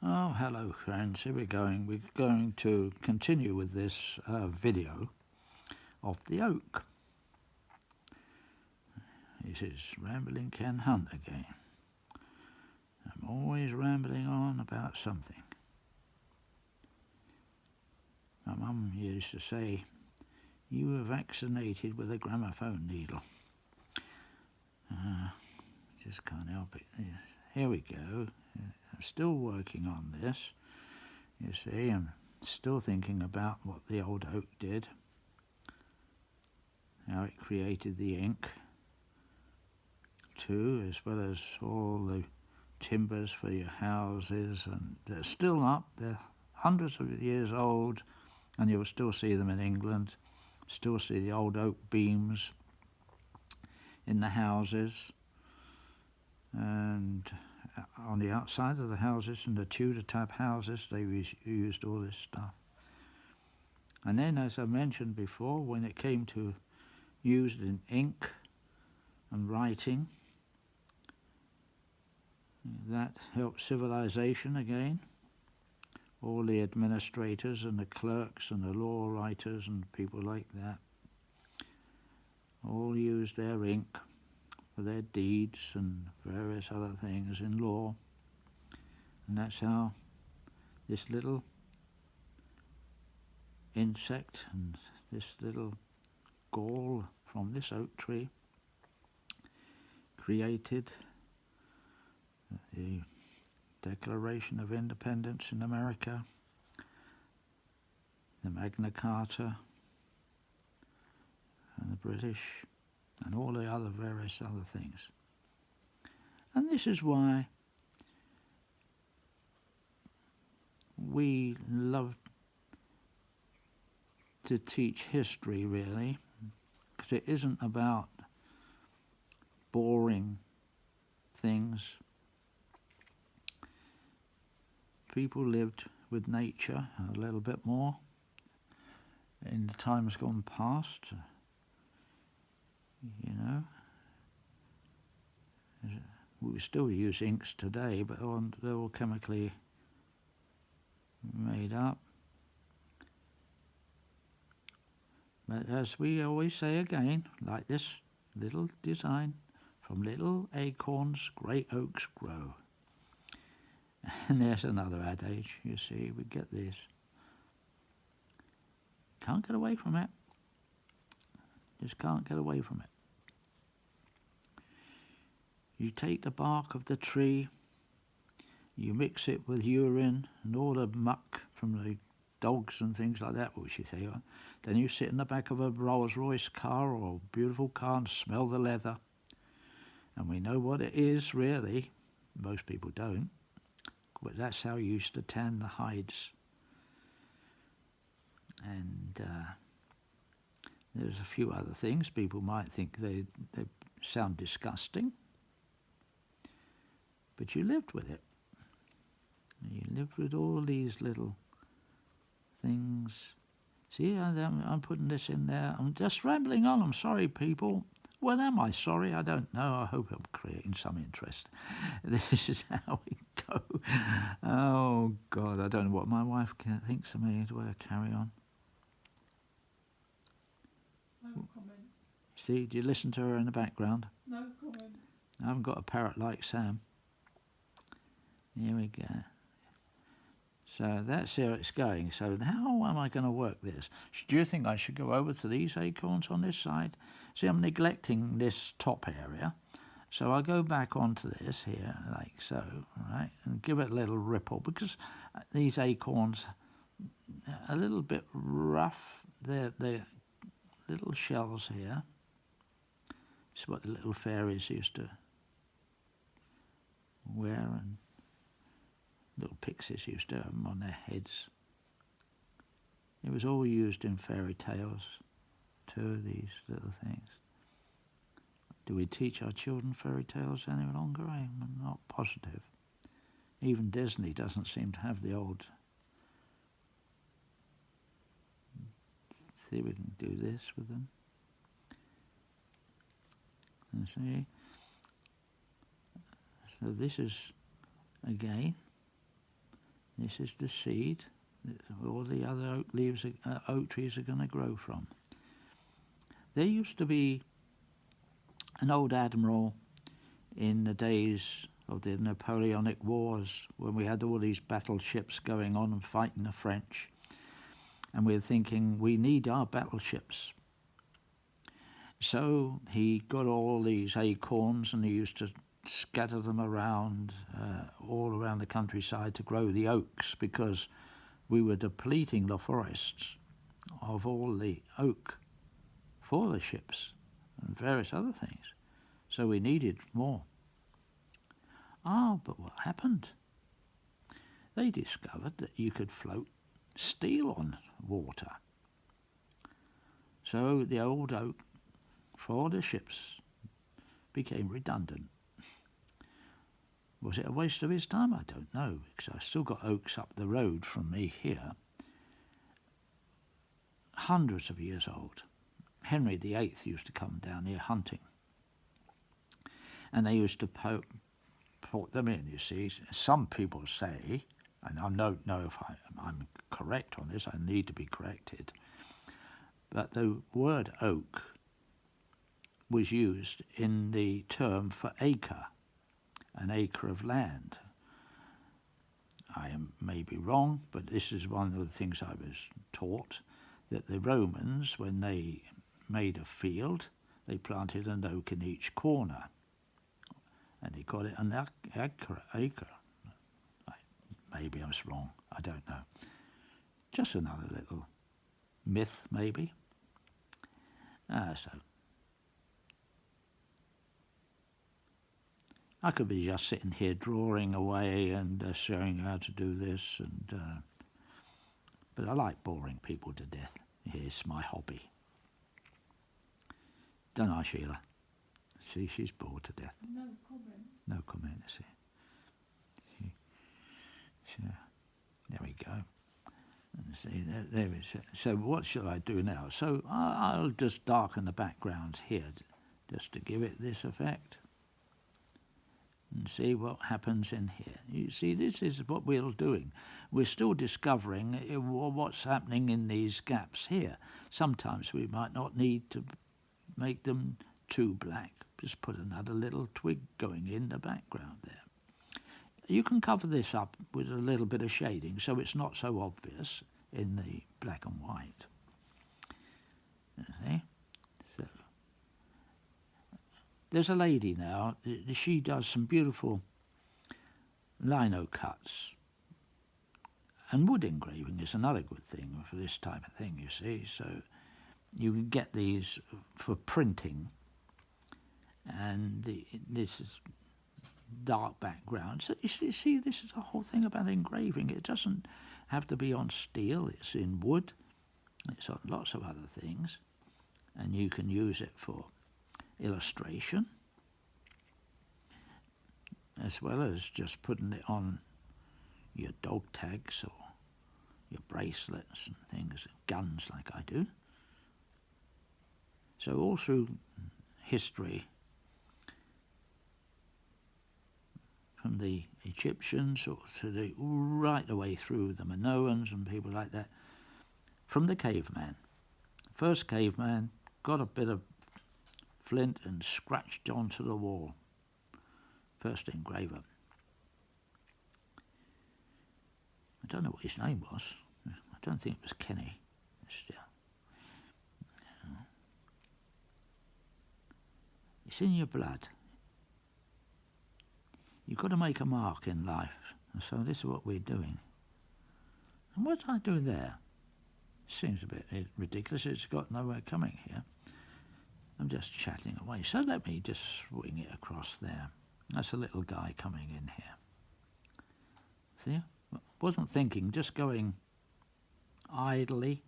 Oh, hello friends, here we're going. We're going to continue with this video of the oak. This is Rambling Ken Hunt again. I'm always rambling on about something. My mum used to say, you were vaccinated with a gramophone needle. Just can't help it. Here we go. I'm still working on this. You see, I'm still thinking about what the old oak did, how it created the ink too, as well as all the timbers for your houses, and they're still up. They're hundreds of years old, and you'll still see them in England. Still see the old oak beams in the houses, and on the outside of the houses, in the Tudor type houses, they used all this stuff. And then, as I mentioned before, when it came to used in ink and writing, that helped civilization again. All the administrators and the clerks and the law writers and people like that all used their ink for their deeds and various other things in law. And that's how this little insect and this little gall from this oak tree created the Declaration of Independence in America, the Magna Carta, and the British, and all the other various other things. And this is why we love to teach history, really, because it isn't about boring things. People lived with nature a little bit more in the times gone past, you know. We still use inks today, but they're all chemically made up. But as we always say again, like this little design, from little acorns great oaks grow. And there's another adage, you see, we get this. Can't get away from it. Just can't get away from it. You take the bark of the tree, you mix it with urine and all the muck from the dogs and things like that, which you say, then you sit in the back of a Rolls-Royce car or a beautiful car and smell the leather. And we know what it is, really. Most people don't. But that's how you used to tan the hides. And there's a few other things. People might think they sound disgusting. But you lived with it. You lived with all these little things. See, I'm putting this in there. I'm just rambling on. I'm sorry, people. Well, am I sorry? I don't know. I hope I'm creating some interest. This is how we go. Oh, God, I don't know what my wife thinks of me. Do I carry on? No comment. See, do you listen to her in the background? No comment. I haven't got a parrot like Sam. Here we go. So that's how it's going. So how am I going to work this? Do you think I should go over to these acorns on this side? See, I'm neglecting this top area. So I'll go back onto this here, like so, right, and give it a little ripple, because these acorns are a little bit rough. They're little shells here. It's what the little fairies used to wear, and little pixies used to have them on their heads. It was all used in fairy tales too, these little things. Do we teach our children fairy tales any longer? I'm not positive. Even Disney doesn't seem to have the old... See if we can do this with them. And see? So this is, again, This is the seed that all the other oak trees are going to grow from. There used to be an old admiral in the days of the Napoleonic Wars when we had all these battleships going on and fighting the French. And we were thinking, we need our battleships. So he got all these acorns and he used to scatter them around, all around the countryside to grow the oaks, because we were depleting the forests of all the oak for the ships and various other things. So we needed more. But what happened? They discovered that you could float steel on water. So the old oak for the ships became redundant. Was it a waste of his time? I don't know, because I've still got oaks up the road from me here, hundreds of years old. Henry VIII used to come down here hunting, and they used to put them in, you see. Some people say, and I don't know if I'm correct on this, I need to be corrected, but the word oak was used in the term for acre, an acre of land. I may be wrong, but this is one of the things I was taught, that the Romans, when they made a field, they planted an oak in each corner, and they called it an acre. Maybe I was wrong, I don't know. Just another little myth, maybe. So I could be just sitting here drawing away and showing you how to do this, but I like boring people to death. It's my hobby. Don't I, Sheila? See, she's bored to death. No comment. No comment, see. There we go. And see, there it is. So what shall I do now? So I'll just darken the background here, just to give it this effect. And see what happens in here. You see, this is what we're doing. We're still discovering what's happening in these gaps here. Sometimes we might not need to make them too black. Just put another little twig going in the background there. You can cover this up with a little bit of shading so it's not so obvious in the black and white. You see? So there's a lady now, she does some beautiful lino cuts. And wood engraving is another good thing for this type of thing, you see. So you can get these for printing, and this is dark background. So you see, this is the whole thing about engraving. It doesn't have to be on steel, it's in wood, it's on lots of other things, and you can use it for illustration as well as just putting it on your dog tags or your bracelets and things, guns like I do. So all through history, from the Egyptians or right the way through the Minoans and people like that, from the caveman. First caveman got a bit of flint and scratched onto the wall. First engraver. I don't know what his name was. I don't think it was Kenny. Still. It's in your blood. You've got to make a mark in life. And so this is what we're doing. And what's I doing there? Seems a bit ridiculous. It's got nowhere coming here. I'm just chatting away. So let me just swing it across there. That's a little guy coming in here. See? Wasn't thinking, just going idly.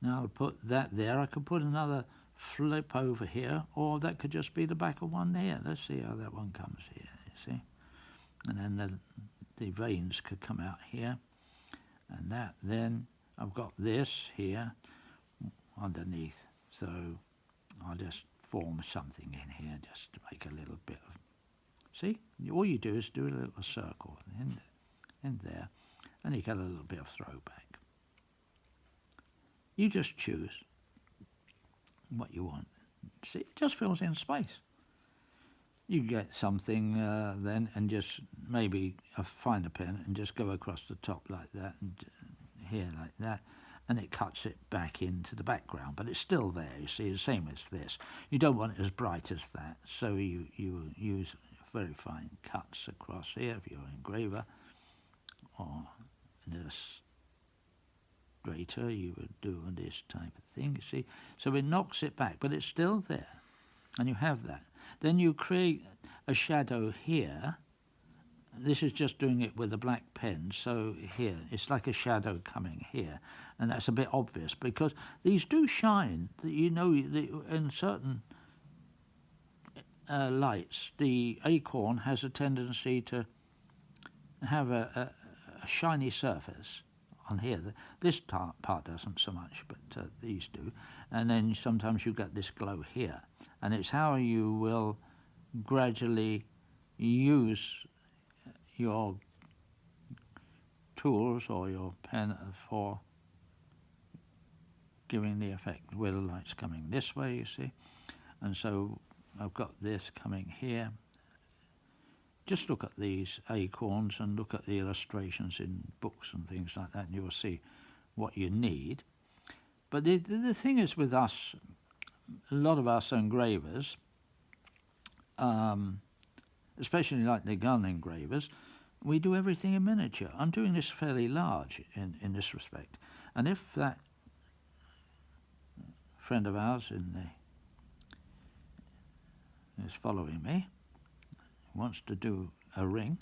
Now I'll put that there. I could put another flip over here, or that could just be the back of one there. Let's see how that one comes here, you see? And then the veins could come out here, and that. Then I've got this here underneath, so I'll just form something in here just to make a little bit of, see? All you do is do a little circle in there, and you get a little bit of throwback. You just choose what you want. See, it just fills in space. You get something then, and just maybe find a pen and just go across the top like that, and here like that, and it cuts it back into the background, but it's still there. You see, the same as this. You don't want it as bright as that, so you use very fine cuts across here if you're an engraver, or an illustrator. You would do this type of thing. You see, so it knocks it back, but it's still there, and you have that. Then you create a shadow here. This is just doing it with a black pen, so here, it's like a shadow coming here, and that's a bit obvious because these do shine. You know, in certain lights, the acorn has a tendency to have a shiny surface on here. This part doesn't so much, but these do. And then sometimes you get this glow here, and it's how you will gradually use your tools or your pen for giving the effect where the light's coming this way, you see. And so I've got this coming here. Just look at these acorns and look at the illustrations in books and things like that, and you'll see what you need. But the thing is with us, a lot of us engravers, especially like the gun engravers, we do everything in miniature. I'm doing this fairly large in this respect. And if that friend of ours is following me, wants to do a ring,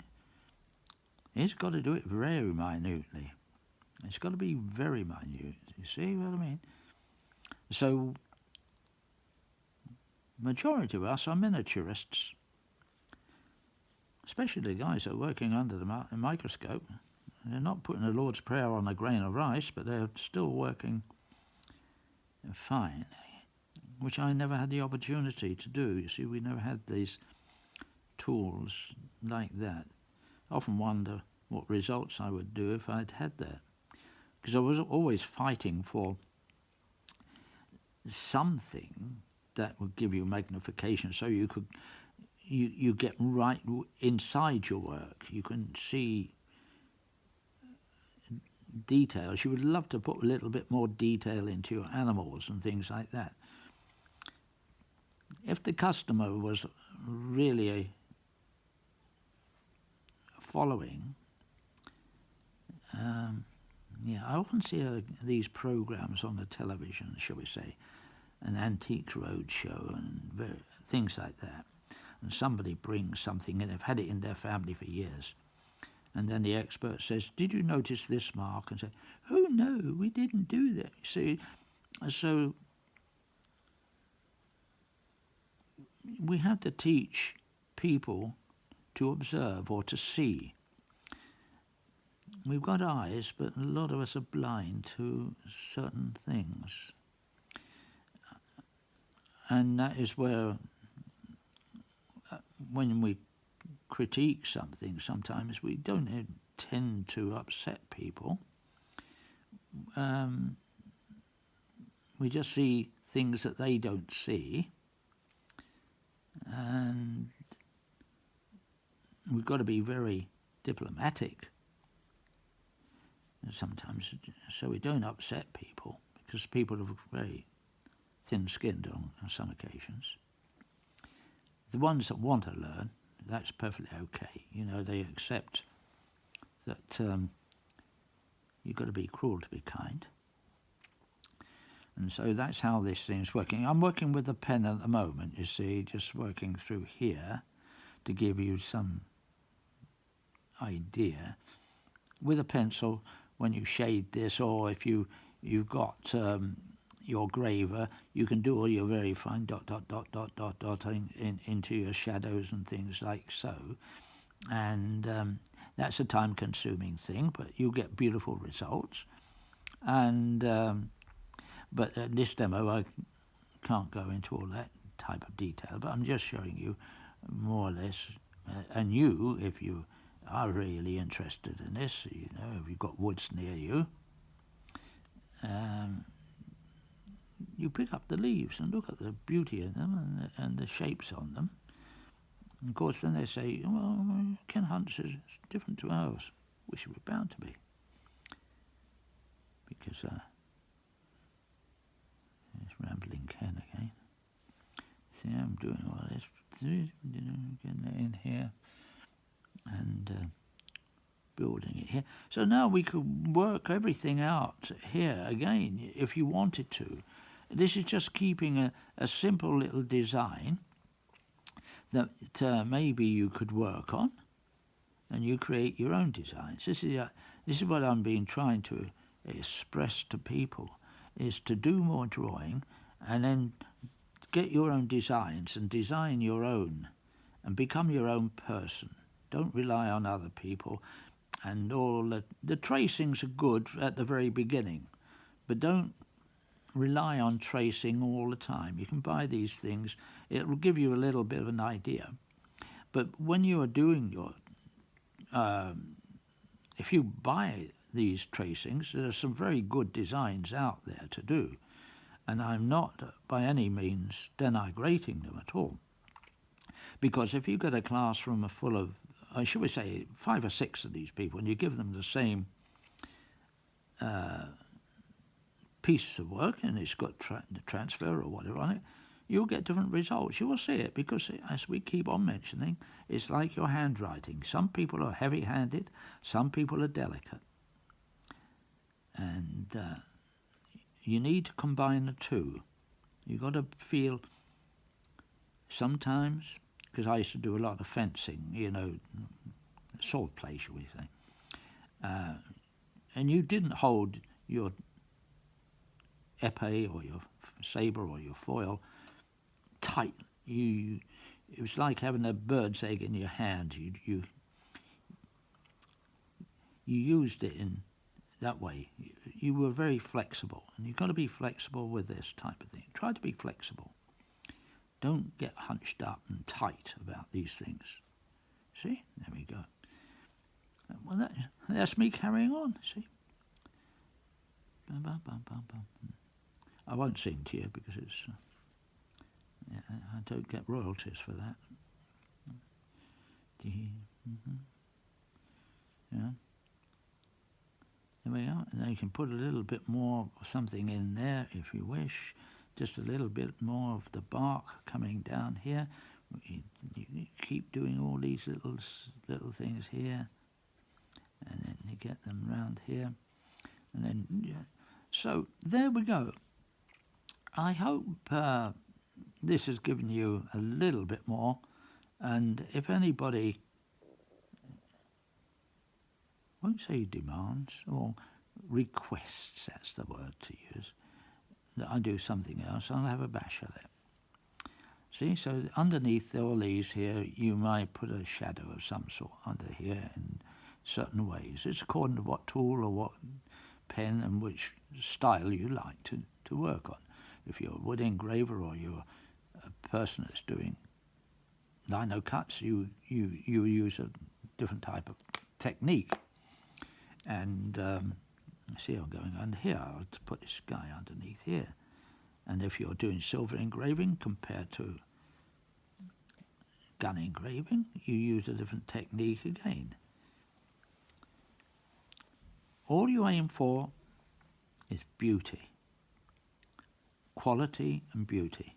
he's got to do it very minutely. It's got to be very minute. You see what I mean? So, majority of us are miniaturists, especially the guys that are working under the microscope. They're not putting the Lord's Prayer on a grain of rice, but they're still working fine, which I never had the opportunity to do. You see, we never had these tools like that. I often wonder what results I would do if I'd had that, because I was always fighting for something that would give you magnification, so you could you get right inside your work. You can see details. You would love to put a little bit more detail into your animals and things like that. If the customer was really following, I often see these programs on the television, shall we say, an antique roadshow and things like that. And somebody brings something and they've had it in their family for years. And then the expert says, "Did you notice this mark?" And say, "Oh no, we didn't do that." See, so we have to teach people to observe or to see. We've got eyes, but a lot of us are blind to certain things. And that is where, when we critique something, sometimes we don't intend to upset people. We just see things that they don't see, and we've got to be very diplomatic sometimes, so we don't upset people, because people are very thin-skinned on some occasions. The ones that want to learn, that's perfectly okay. You know, they accept that you've got to be cruel to be kind. And so that's how this thing's working. I'm working with the pen at the moment, you see, just working through here to give you some idea. With a pencil, when you shade this, or if you've got your graver, you can do all your very fine dot into your shadows and things like so. And that's a time-consuming thing, but you get beautiful results. And but in this demo, I can't go into all that type of detail, but I'm just showing you more or less. And you, if you are really interested in this, you know, if you've got woods near you, you pick up the leaves and look at the beauty of them and the shapes on them. And of course, then they say, well, Ken Hunt's is different to ours, which we're bound to be. Because it's rambling Ken again. See, I'm doing all this, you know, getting it in here and building it here. So now we could work everything out here again if you wanted to. This is just keeping a simple little design that maybe you could work on, and you create your own designs. This is what I'm trying to express to people, is to do more drawing and then get your own designs and design your own and become your own person. Don't rely on other people. And all the tracings are good at the very beginning, but don't rely on tracing all the time. You can buy these things. It will give you a little bit of an idea. But when you are doing your... if you buy these tracings, there are some very good designs out there to do. And I'm not by any means denigrating them at all. Because if you get a classroom full of, should we say, 5 or 6 of these people, and you give them the same piece of work, and it's got the transfer or whatever on it, you'll get different results. You will see it, because as we keep on mentioning, it's like your handwriting. Some people are heavy-handed, some people are delicate. And you need to combine the two. You've got to feel sometimes, because I used to do a lot of fencing, you know, sword play, shall we say, and you didn't hold your épée or your sabre or your foil tight. It was like having a bird's egg in your hand. You used it in that way. You were very flexible, and you've got to be flexible with this type of thing. Try to be flexible. Don't get hunched up and tight about these things. See? There we go. Well, that's me carrying on, see? I won't sing to you because it's... I don't get royalties for that. Yeah. There we go. And then you can put a little bit more something in there if you wish. Just a little bit more of the bark coming down here. You keep doing all these little things here, and then you get them round here, and then so there we go. I hope this has given you a little bit more, and if anybody, I won't say demands or requests, that's the word to use, that I do something else, I'll have a bash at it. See, so underneath all these here, you might put a shadow of some sort under here in certain ways. It's according to what tool or what pen and which style you like to work on. If you're a wood engraver or you're a person that's doing lino cuts, you use a different type of technique. And see, I'm going under here. I'll put this guy underneath here. And if you're doing silver engraving compared to gun engraving, you use a different technique again. All you aim for is beauty, quality and beauty.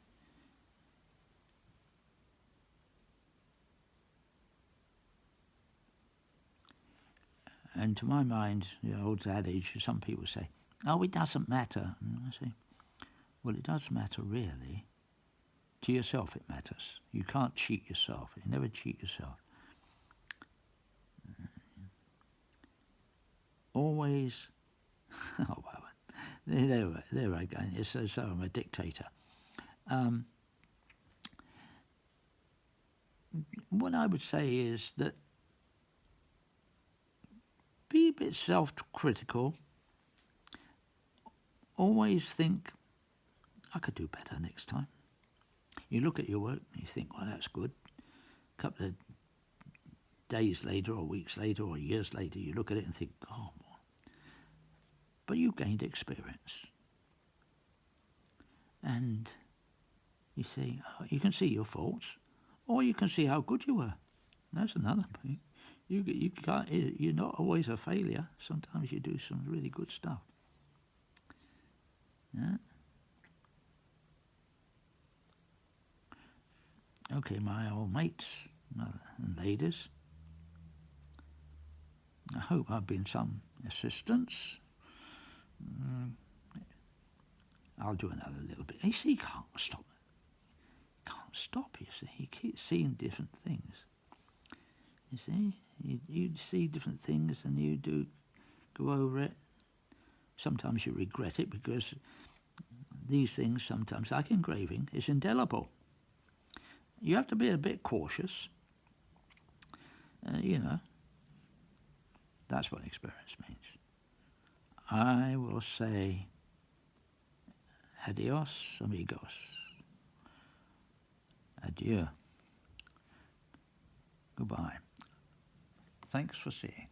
And to my mind, the old adage, some people say, oh, it doesn't matter. And I say, well, it does matter, really. To yourself it matters. You can't cheat yourself. You never cheat yourself. Always, oh, well, there I go. So I'm a dictator. What I would say is that be a bit self-critical. Always think, I could do better next time. You look at your work and you think, well, that's good. A couple of days later or weeks later or years later, you look at it and think, oh, but you gained experience. And you see, you can see your faults, or you can see how good you were. That's another thing. You can't. You're not always a failure. Sometimes you do some really good stuff. Yeah. Okay, my old mates and ladies. I hope I've been some assistance. I'll do another little bit. You see, you can't stop. Can't stop. You see, you keep seeing different things. You see, you see different things, and you do go over it. Sometimes you regret it because these things, sometimes, like engraving, is indelible. You have to be a bit cautious. You know, that's what experience means. I will say adios, amigos. Adieu. Goodbye. Thanks for seeing.